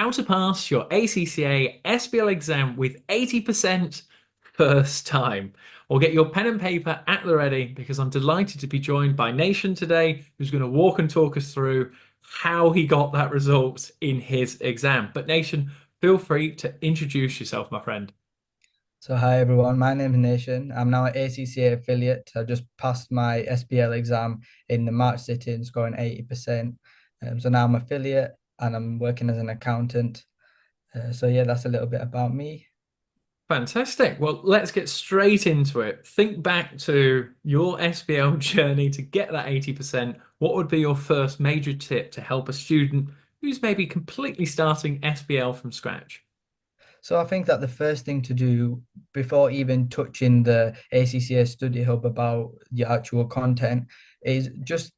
how to pass your ACCA SBL exam with 80% first time. Or get your pen and paper at the ready because I'm delighted to be joined by Nation today, who's going to walk and talk us through how he got that result in his exam. But Nation, feel free to introduce yourself, my friend. So hi everyone, my name is Nation. I'm now an ACCA affiliate. I just passed my SBL exam in the March sitting, scoring 80%. So now I'm affiliate and I'm working as an accountant. So yeah, that's a little bit about me. Fantastic. Well, let's get straight into it. Think back to your SBL journey to get that 80%. What would be your first major tip to help a student who's maybe completely starting SBL from scratch? So I think that the first thing to do before even touching the ACCA Study Hub about the actual content is just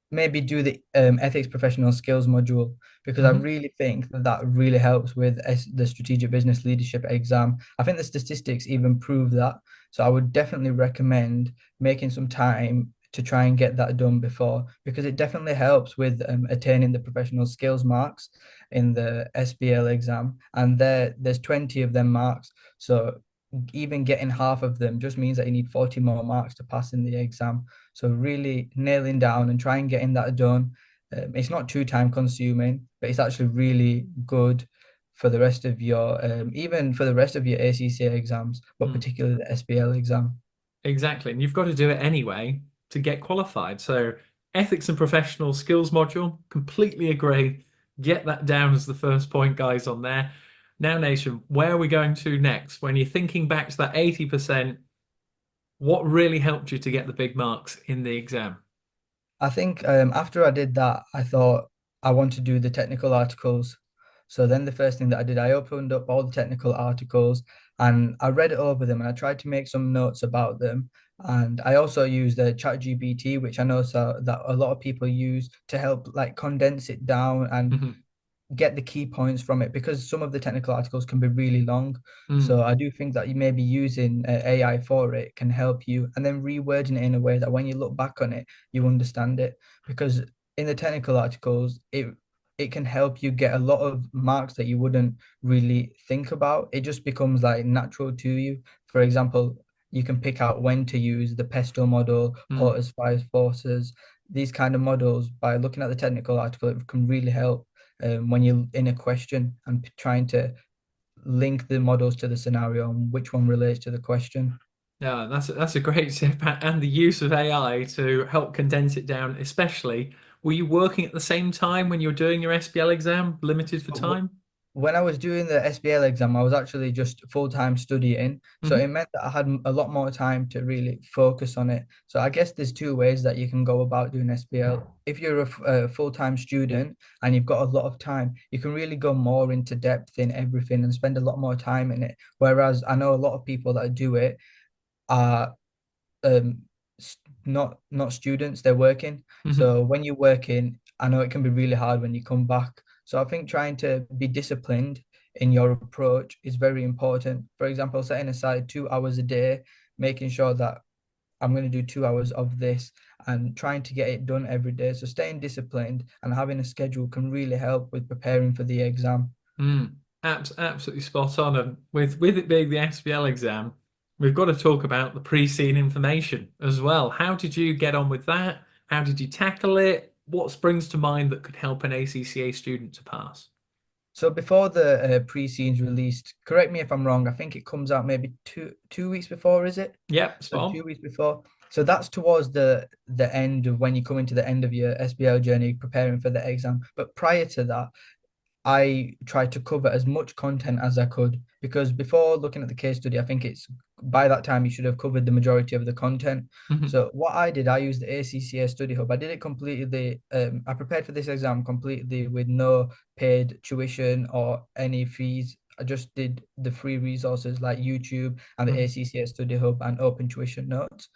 maybe do the ethics professional skills module because I Mhm. really think that that really helps with the strategic business leadership exam. I think the statistics even prove that. So I would definitely recommend making some time to try and get that done before because it definitely helps with attaining the professional skills marks in the SBL exam. And there's 20 of them marks. So even getting half of them just means that you need 40 more marks to pass in the exam. So really nailing down and trying getting that done. It's not too time consuming, but it's actually really good for the rest of your even for the rest of your ACCA exams, but Mm. particularly the SBL exam. Exactly. And you've got to do it anyway to get qualified. So, ethics and professional skills module, completely agree. Get that down as the first point, guys, on there. Now, Nation, where are we going to next? When you're thinking back to that 80%, what really helped you to get the big marks in the exam? I think after I did that, I thought I want to do the technical articles. So then the first thing that I did, I opened up all the technical articles and I read over them and I tried to make some notes about them. And I also used the ChatGPT, which I know that a lot of people use to help like condense it down and Mhm. get the key points from it because some of the technical articles can be really long. Mm. So I do think that you may be using AI for it can help you, and then rewording it in a way that when you look back on it, you understand it. Because in the technical articles, it can help you get a lot of marks that you wouldn't really think about. It just becomes like natural to you. For example, you can pick out when to use the pesto model, Mm. Porter's five forces, these kind of models by looking at the technical article, it can really help when you're in a question and trying to link the models to the scenario and which one relates to the question. Yeah, that's a great tip, and the use of AI to help condense it down, especially. Were you working at the same time when you were doing your SBL exam, limited for So time? when I was doing the SBL exam, I was actually just full-time studying. So it Hmm. meant that I had a lot more time to really focus on it. So I guess there's two ways that you can go about doing SBL. If you're a full-time student and you've got a lot of time, you can really go more into depth in everything and spend a lot more time in it. Whereas I know a lot of people that do it are um not students, they're working. Hmm. So when you're working, I know it can be really hard when you come back. So I think trying to be disciplined in your approach is very important. For example, setting aside 2 hours a day, making sure that I'm going to do 2 hours of this and trying to get it done every day. So staying disciplined and having a schedule can really help with preparing for the exam. Mm. Absolutely spot on. And with it being the SBL exam, we've got to talk about the pre-scene information as well. How did you get on with that? How did you tackle it? What springs to mind that could help an ACCA student to pass? So before the pre-scene's released, correct me if I'm wrong. I think it comes out maybe two weeks before, is it? Yep, So spot on. 2 weeks before. So that's towards the end of when you come into the end of your SBL journey, preparing for the exam. But prior to that, I tried to cover as much content as I could because before looking at the case study, I think it's by that time you should have covered the majority of the content. Mhm. So what I did, I used the ACCA Study Hub. I did it completely. I prepared for this exam completely with no paid tuition or any fees. I just did the free resources like YouTube and the Mhm. ACCA Study Hub and Open Tuition Notes.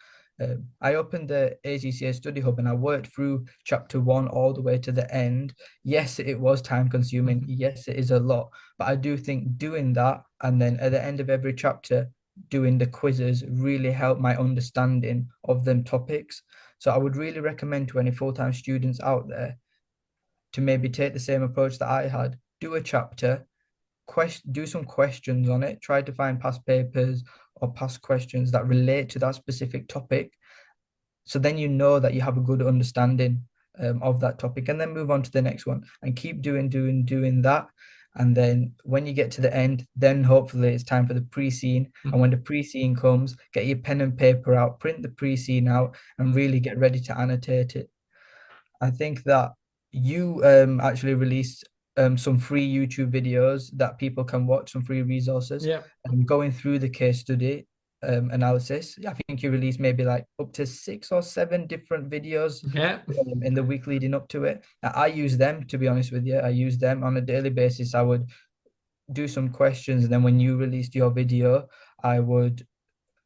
I opened the ACCA Study Hub and I worked through chapter one all the way to the end. Yes, it was time consuming. Mhm. Yes, it is a lot. But I do think doing that and then at the end of every chapter, doing the quizzes really helped my understanding of them topics. So I would really recommend to any full-time students out there to maybe take the same approach that I had do a chapter, do some questions on it, try to find past papers or past questions that relate to that specific topic. So then you know that you have a good understanding of that topic, and then move on to the next one and keep doing that. And then when you get to the end, then hopefully it's time for the pre-scene. And when the pre-scene comes, get your pen and paper out, print the pre-scene out, and really get ready to annotate it. I think that you actually released some free YouTube videos that people can watch, some free resources, Yeah. and going through the case study analysis. I think you released maybe like up to 6 or 7 different videos Yeah. in the week leading up to it. I use them, to be honest with you. I use them on a daily basis. I would do some questions, and then when you released your video, I would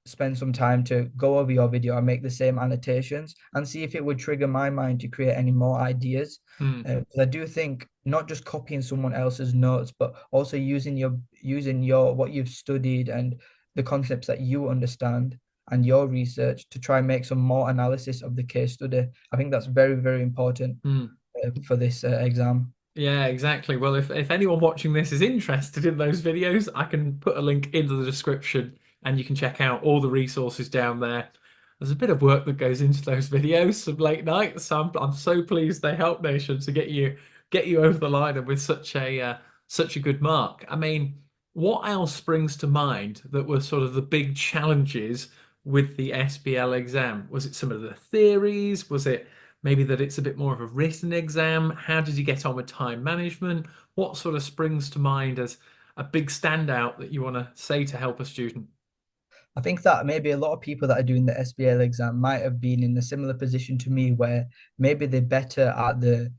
spend some time to go over your video and make the same annotations and see if it would trigger my mind to create any more ideas. Mm. 'Cause I do think not just copying someone else's notes, but also using your what you've studied and the concepts that you understand and your research to try and make some more analysis of the case study. I think that's very, very important Mm. for this exam. Yeah, exactly. Well, if anyone watching this is interested in those videos, I can put a link into the description and you can check out all the resources down there. There's a bit of work that goes into those videos, some late nights. So I'm so pleased they help Nation to get you over the line and with such a good mark. I mean, what else springs to mind that were sort of the big challenges with the SBL exam? Was it some of the theories? Was it maybe that it's a bit more of a written exam? How did you get on with time management? What sort of springs to mind as a big standout that you want to say to help a student? I think that maybe a lot of people that are doing the SBL exam might have been in a similar position to me where maybe they're better at the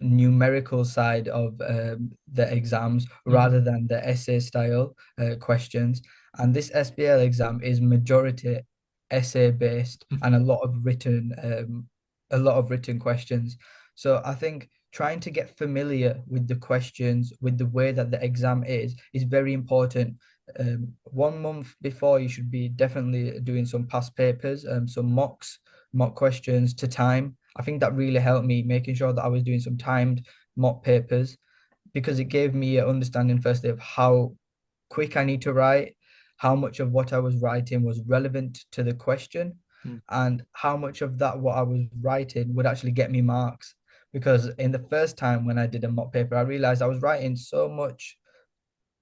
numerical side of the exams Mhm. rather than the essay style questions. And this SBL exam is majority essay based and a lot of written questions. So I think trying to get familiar with the questions, with the way that the exam is very important. 1 month before, you should be definitely doing some past papers, some mock questions to time. I think that really helped me making sure that I was doing some timed mock papers because it gave me an understanding, firstly, of how quick I need to write, how much of what I was writing was relevant to the question, Mm. and how much of that what I was writing would actually get me marks. Because in the first time when I did a mock paper, I realized I was writing so much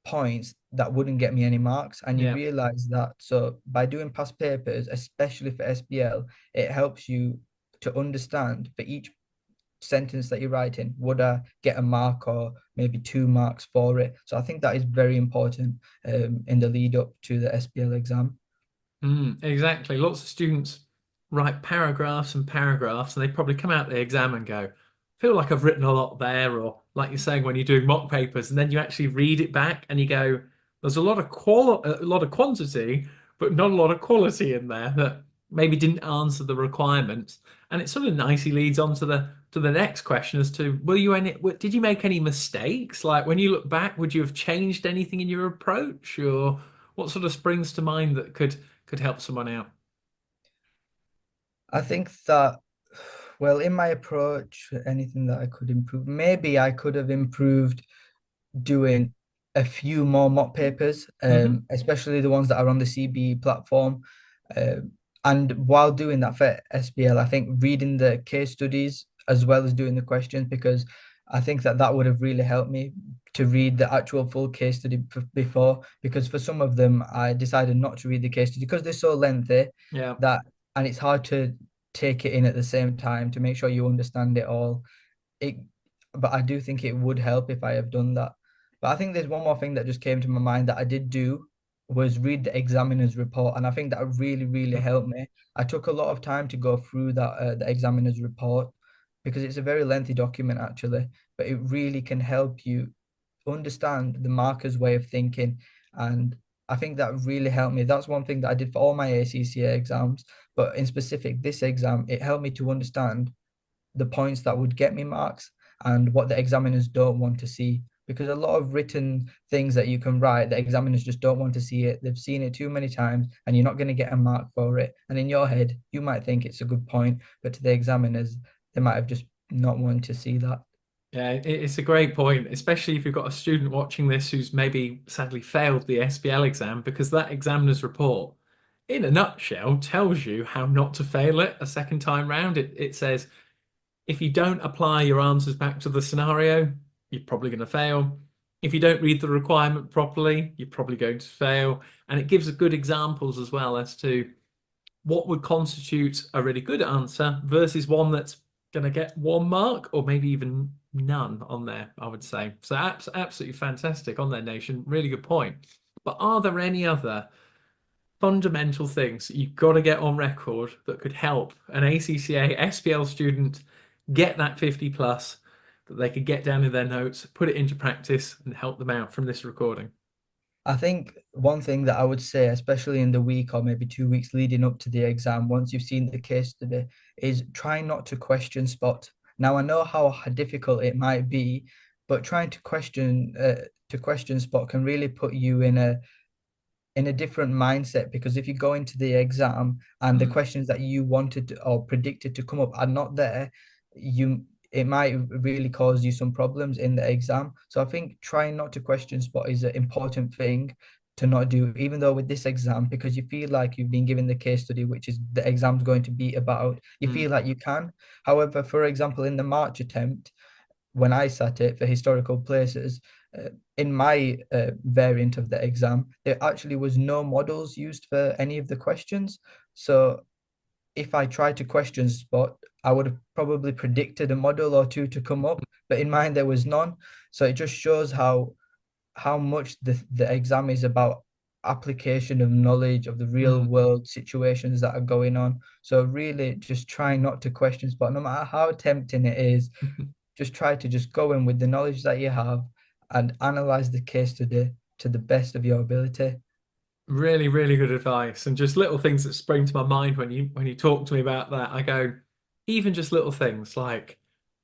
points that wouldn't get me any marks. And you Yeah. realize that. So by doing past papers, especially for SBL, it helps you to understand for each sentence that you're writing, would I get a mark or maybe 2 marks for it? So I think that is very important in the lead up to the SBL exam. Exactly. Lots of students write paragraphs and paragraphs, and they probably come out the exam and go, feel like I've written a lot there, or like you're saying when you're doing mock papers, and then you actually read it back and you go, there's a lot of quantity, but not a lot of quality in there that maybe didn't answer the requirements. And it sort of nicely leads on to the next question as to did you make any mistakes? Like when you look back, would you have changed anything in your approach, or what sort of springs to mind that could help someone out? I think that, well, in my approach, anything that I could improve, maybe I could have improved doing a few more mock papers, Hmm. especially the ones that are on the CBE platform. Um, and while doing that for SBL, I think reading the case studies as well as doing the questions, because I think that that would have really helped me to read the actual full case study before. Because for some of them, I decided not to read the case study because they're so lengthy Yeah. that, and it's hard to take it in at the same time to make sure you understand it all. It, but I do think it would help if I have done that. But I think there's one more thing that just came to my mind that I did do was read the examiner's report, and I think that really, really helped me. I took a lot of time to go through that the examiner's report because it's a very lengthy document actually, but it really can help you understand the marker's way of thinking, and I think that really helped me. That's one thing that I did for all my ACCA exams, but in specific this exam, it helped me to understand the points that would get me marks and what the examiners don't want to see. Because a lot of written things that you can write, the examiners just don't want to see it. They've seen it too many times and you're not going to get a mark for it. And in your head, you might think it's a good point, but to the examiners, they might have just not wanted to see that. Yeah, it's a great point, especially if you've got a student watching this who's maybe sadly failed the SBL exam, because that examiner's report, in a nutshell, tells you how not to fail it a second time round. It says if you don't apply your answers back to the scenario, you're probably going to fail. If you don't read the requirement properly, you're probably going to fail. And it gives good examples as well as to what would constitute a really good answer versus one that's going to get 1 mark or maybe even none on there, I would say. So absolutely fantastic on there, Nation. Really good point. But are there any other fundamental things that you've got to get on record that could help an ACCA SBL student get that 50 plus, that they could get down in their notes, put it into practice, and help them out from this recording? I think one thing that I would say, especially in the week or maybe 2 weeks leading up to the exam, once you've seen the case study, is try not to question spot. Now I know how difficult it might be, but trying to question spot can really put you in a different mindset, because if you go into the exam and the Mm, questions that you wanted or predicted to come up are not there, you it might really cause you some problems in the exam. So I think trying not to question spot is an important thing to not do, even though with this exam, because you feel like you've been given the case study, which is the exam's going to be about, you feel mm, like you can. However, for example, in the March attempt, when I sat it for historical places, in my variant of the exam, there actually was no models used for any of the questions. So if I tried to question spot, I would have probably predicted a model or two to come up, but in mine there was none. So it just shows how much the exam is about application of knowledge of the real mm. world situations that are going on. So really just try not to question spot, no matter how tempting it is. Just try to just go in with the knowledge that you have and analyze the case to the best of your ability. Really, really good advice. And just little things that spring to my mind when you talk to me about that. I go, even just little things like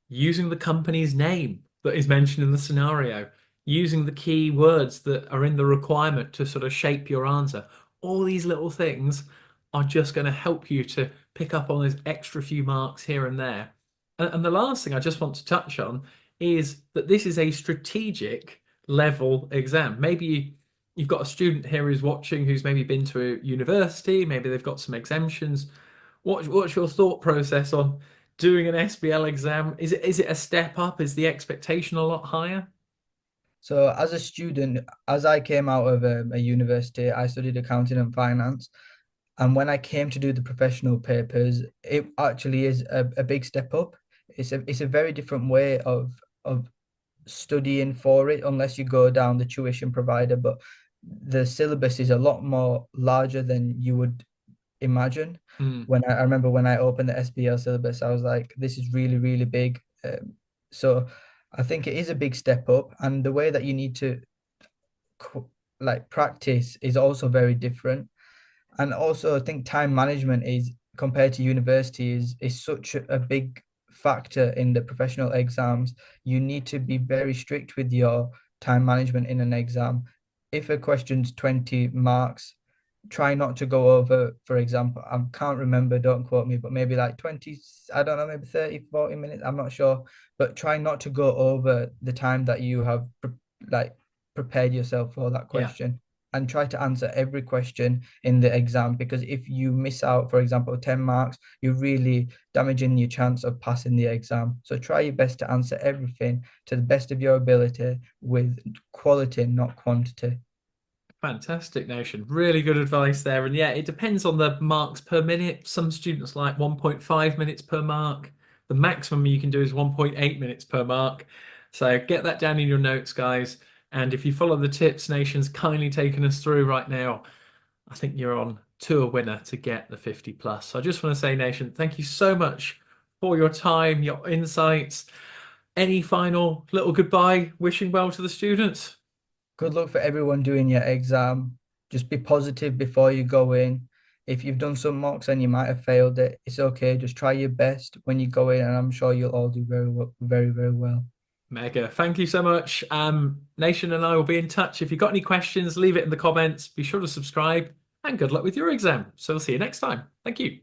using the company's name that is mentioned in the scenario, using the key words that are in the requirement to sort of shape your answer. All these little things are just going to help you to pick up on those extra few marks here and there. And the last thing I just want to touch on is that this is a strategic level exam. You've got a student here who's watching who's maybe been to a university, maybe they've got some exemptions. What's your thought process on doing an SBL exam? Is it a step up? Is the expectation a lot higher? So as a student, as I came out of a university, I studied accounting and finance. And when I came to do the professional papers, it actually is a big step up. It's a very different way of studying for it, unless you go down the tuition provider. But the syllabus is a lot more larger than you would imagine. Mm, I remember when I opened the SBL syllabus, I was like, this is really, really big. So I think it is a big step up, and the way that you need to like practice is also very different. And also, I think time management is, compared to university, is such a big factor in the professional exams. You need to be very strict with your time management in an exam. If a question's 20 marks, try not to go over, for example, I can't remember, don't quote me, but maybe like 20, I don't know, maybe 30, 40 minutes, I'm not sure. But try not to go over the time that you have like prepared yourself for that yeah. question, and try to answer every question in the exam, because if you miss out, for example, 10 marks, you're really damaging your chance of passing the exam. So try your best to answer everything to the best of your ability with quality, not quantity. Fantastic, Nation. Really good advice there. And yeah, it depends on the marks per minute. Some students like 1.5 minutes per mark. The maximum you can do is 1.8 minutes per mark. So get that down in your notes, guys. And if you follow the tips Nation's kindly taken us through right now, I think you're on to a winner to get the 50 plus. So I just want to say, Nation, thank you so much for your time, your insights. Any final little goodbye, wishing well to the students? Good luck for everyone doing your exam. Just be positive before you go in. If you've done some mocks and you might have failed it, it's okay. Just try your best when you go in, and I'm sure you'll all do very well, very, very well. Mega. Thank you so much. Nation and I will be in touch. If you've got any questions, leave it in the comments. Be sure to subscribe and good luck with your exam. So we'll see you next time. Thank you.